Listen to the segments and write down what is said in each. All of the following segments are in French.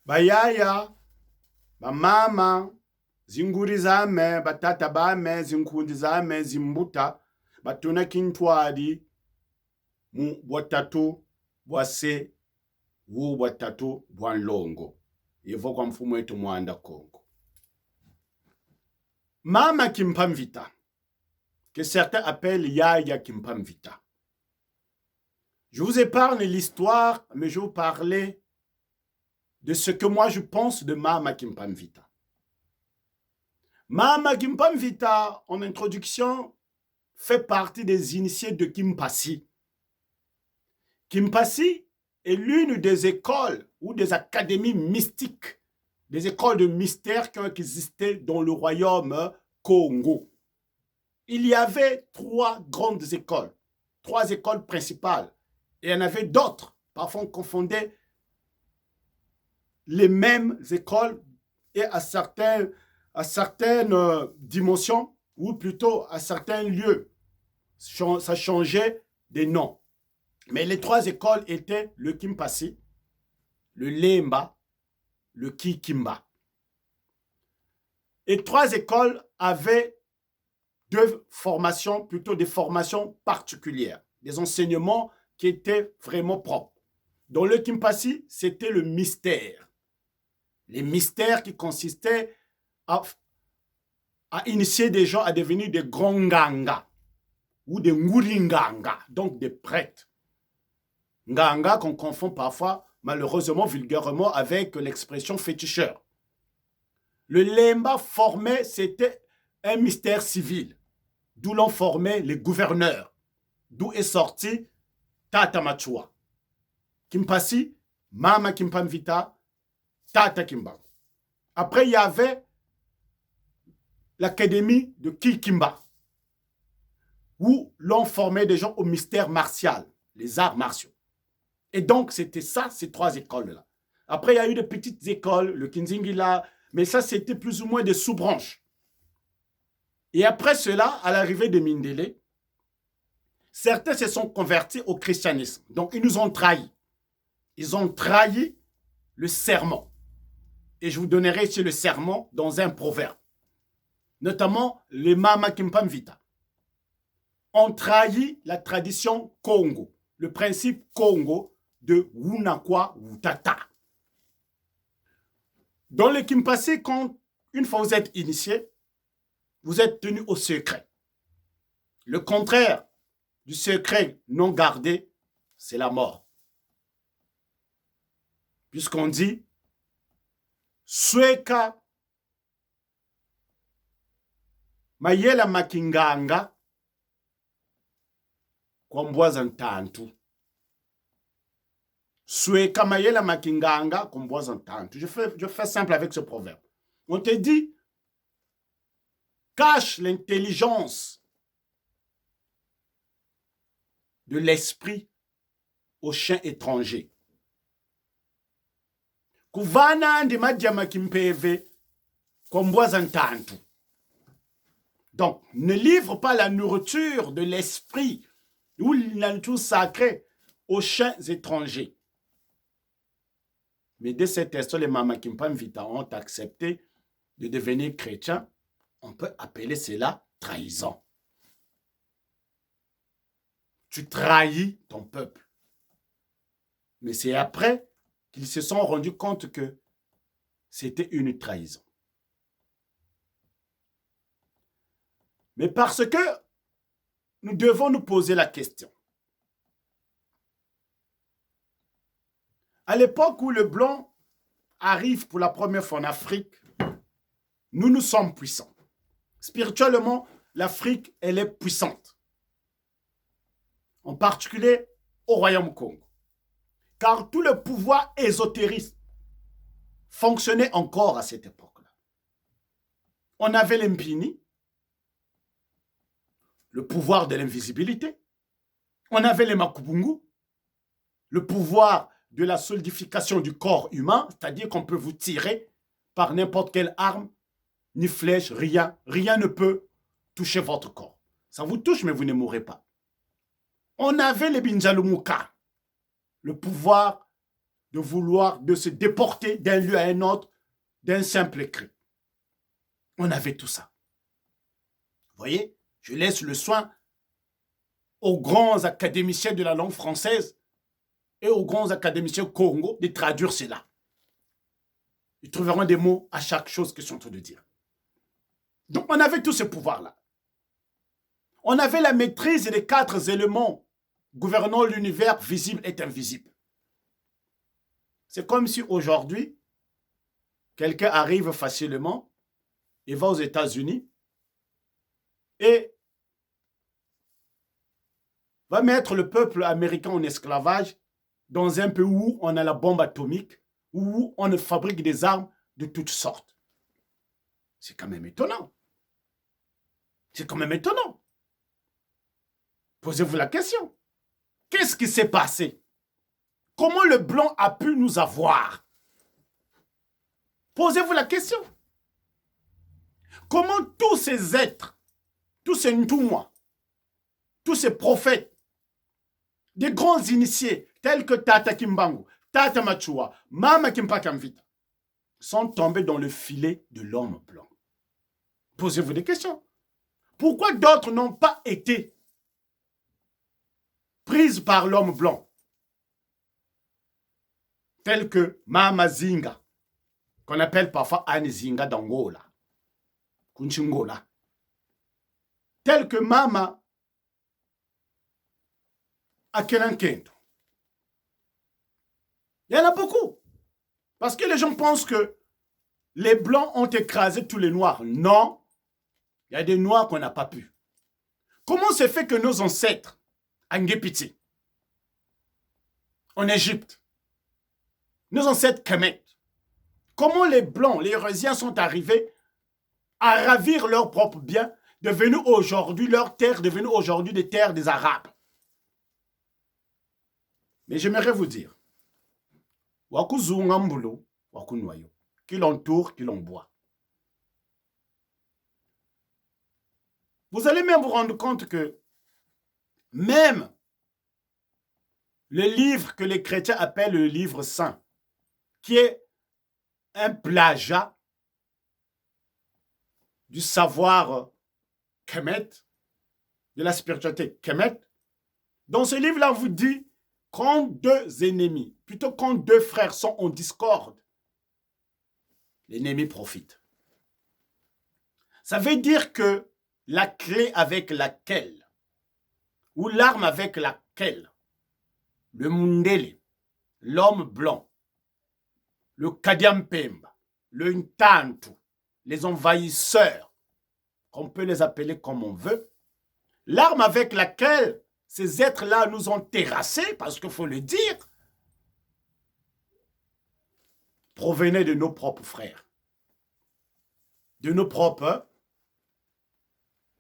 bayaya, bamama, zinguri zame, batata bame, zinkundi zame, zimbuta, batuna kintwadi, mu bwatatu, bwase, wu bwatatu, bwanlongo. Yevo kwa mfumo wetu mwanda Kongo. Mama Kimpamvita, que certains appellent Yaya Kimpamvita. Je vous épargne l'histoire, mais je vais vous parler de ce que moi je pense de Mama Kimpamvita. Mama Kimpamvita, en introduction, fait partie des initiés de Kimpasi. Kimpasi est l'une des écoles ou des académies mystiques, des écoles de mystère qui ont existé dans le royaume Congo. Il y avait 3 grandes écoles, 3 écoles principales. Et il y en avait d'autres. Parfois, on confondait les mêmes écoles et à certaines dimensions, ou plutôt à certains lieux, ça changeait des noms. Mais les 3 écoles étaient le Kimpasi, le Lemba, le Kikimba. Et 3 écoles avaient 2 formations, plutôt des formations particulières, des enseignements qui étaient vraiment propres. Dans le Kimpasi, c'était le mystère. Les mystères qui consistaient à initier des gens à devenir des grands nganga ou des ngulinganga, donc des prêtres. Nganga qu'on confond parfois, malheureusement, vulgairement, avec l'expression féticheur. Le Lemba formait, c'était un mystère civil, d'où l'on formait les gouverneurs, d'où est sorti Tata Machua. Kimpasi, Mama Kimpamvita, Tata Kimba. Après, il y avait l'académie de Kikimba, où l'on formait des gens au mystère martial, les arts martiaux. Et donc, c'était ça, ces 3 écoles-là. Après, il y a eu des petites écoles, le Kinzingila, mais ça, c'était plus ou moins des sous-branches. Et après cela, à l'arrivée de Mindele, certains se sont convertis au christianisme. Donc, ils nous ont trahis. Ils ont trahi le serment. Et je vous donnerai ici le serment dans un proverbe. Notamment les Mama Kimpamvita. On trahit la tradition Congo, le principe Congo de Wunakwa Wutata. Dans le Kimpasi, quand une fois vous êtes initié, vous êtes tenu au secret. Le contraire du secret non gardé, c'est la mort. Puisqu'on dit Sweka Mayela Makinganga Kwambwaza Ntantu. Sweka Mayela Makinganga Kwambwaza Ntantu. Je fais simple avec ce proverbe. On te dit cache l'intelligence de l'esprit au chien étranger. Kuvana ndi madjama kimpeve Kwambwaza Ntantu. Donc, ne livre pas la nourriture de l'esprit ou l'antou sacré aux chiens étrangers. Mais dès cet instant, les Mama Kimpamvita ont accepté de devenir chrétiens. On peut appeler cela trahison. Tu trahis ton peuple. Mais c'est après qu'ils se sont rendus compte que c'était une trahison. Mais parce que nous devons nous poser la question. À l'époque où le blanc arrive pour la première fois en Afrique, nous sommes puissants. Spirituellement, l'Afrique, elle est puissante. En particulier au Royaume Congo. Car tout le pouvoir ésotériste fonctionnait encore à cette époque-là. On avait l'Mpini, le pouvoir de l'invisibilité. On avait les Makubungu, le pouvoir de la solidification du corps humain, c'est-à-dire qu'on peut vous tirer par n'importe quelle arme, ni flèche, rien ne peut toucher votre corps. Ça vous touche, mais vous ne mourrez pas. On avait les Binjalumuka, le pouvoir de vouloir, de se déporter d'un lieu à un autre, d'un simple cri. On avait tout ça. Vous voyez, je laisse le soin aux grands académiciens de la langue française et aux grands académiciens Congo de traduire cela. Ils trouveront des mots à chaque chose que je suis en train de dire. Donc, on avait tous ces pouvoirs-là. On avait la maîtrise des 4 éléments gouvernant l'univers visible et invisible. C'est comme si aujourd'hui, quelqu'un arrive facilement, il va aux États-Unis et va mettre le peuple américain en esclavage dans un pays où on a la bombe atomique, où on fabrique des armes de toutes sortes. C'est quand même étonnant. C'est quand même étonnant. Posez-vous la question. Qu'est-ce qui s'est passé? Comment le blanc a pu nous avoir? Posez-vous la question. Comment tous ces êtres, tous ces Ntoumwa, tous ces prophètes, des grands initiés tels que Tata Kimbangu, Tata Machua, Mama Kimpakamvita, sont tombés dans le filet de l'homme blanc? Posez-vous des questions. Pourquoi d'autres n'ont pas été prises par l'homme blanc? Tels que Mama Zinga, qu'on appelle parfois Anne Zinga d'Angola, Kunchingola. Tels que Mama Akenankento. Il y en a beaucoup. Parce que les gens pensent que les blancs ont écrasé tous les noirs. Non, il y a des noirs qu'on n'a pas pu. Comment se fait que nos ancêtres, en Ngepiti, en Égypte, nos ancêtres Kemet, comment les blancs, les Eurésiens sont arrivés à ravir leurs propres biens, devenus aujourd'hui leurs terres, devenues aujourd'hui des terres des Arabes? Mais j'aimerais vous dire, Wakuzungambulo, Wakunwayo, qui l'entoure, qui l'envoie. Vous allez même vous rendre compte que même le livre que les chrétiens appellent le livre saint, qui est un plagiat du savoir Kemet, de la spiritualité Kemet, dans ce livre-là, vous dit quand 2 ennemis, plutôt quand 2 frères sont en discorde, l'ennemi profite. Ça veut dire que la clé avec laquelle, ou l'arme avec laquelle, le Mundele, l'homme blanc, le Kadiampemba, le Ntantu, les envahisseurs, qu'on peut les appeler comme on veut, l'arme avec laquelle ces êtres-là nous ont terrassés, parce qu'il faut le dire, provenait de nos propres frères, de nos propres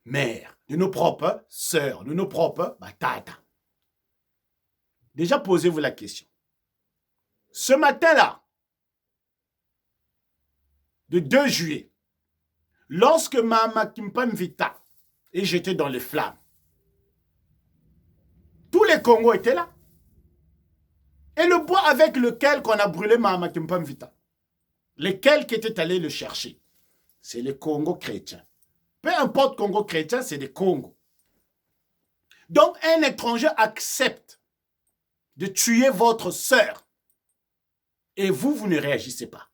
mères, de nos propres sœurs, de nos propres tata. Déjà, posez-vous la question. Ce matin-là, de 2 juillet, lorsque Mama Kimpamvita est jetée dans les flammes, tous les Congos étaient là. Et le bois avec lequel on a brûlé Mama Kimpamvita, lesquels qui étaient allés le chercher, c'est les Congos chrétiens. Peu importe Congo chrétien, c'est des Congos. Donc un étranger accepte de tuer votre sœur et vous ne réagissez pas.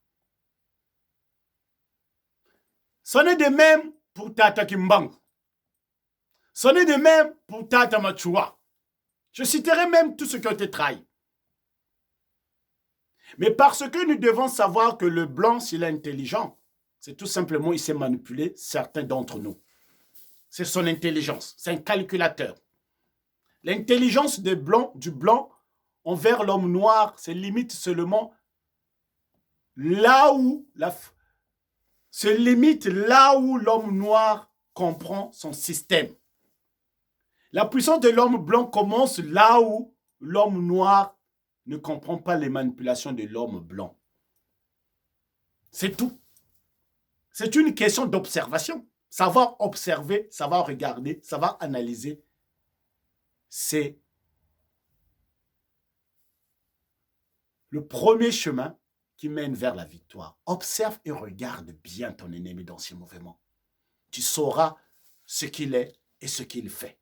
C'en est de même pour Tata Kimbangu. C'en est de même pour Tata Machua. Je citerai même tous ceux qui ont été trahis. Mais parce que nous devons savoir que le blanc, s'il est intelligent, c'est tout simplement, il sait manipuler certains d'entre nous. C'est son intelligence, c'est un calculateur. L'intelligence du blanc envers l'homme noir, c'est limite seulement là où l'homme noir comprend son système. La puissance de l'homme blanc commence là où l'homme noir ne comprend pas les manipulations de l'homme blanc. C'est tout. C'est une question d'observation. Savoir observer, savoir regarder, savoir analyser, c'est le premier chemin qui mène vers la victoire. Observe et regarde bien ton ennemi dans ses mouvements. Tu sauras ce qu'il est et ce qu'il fait.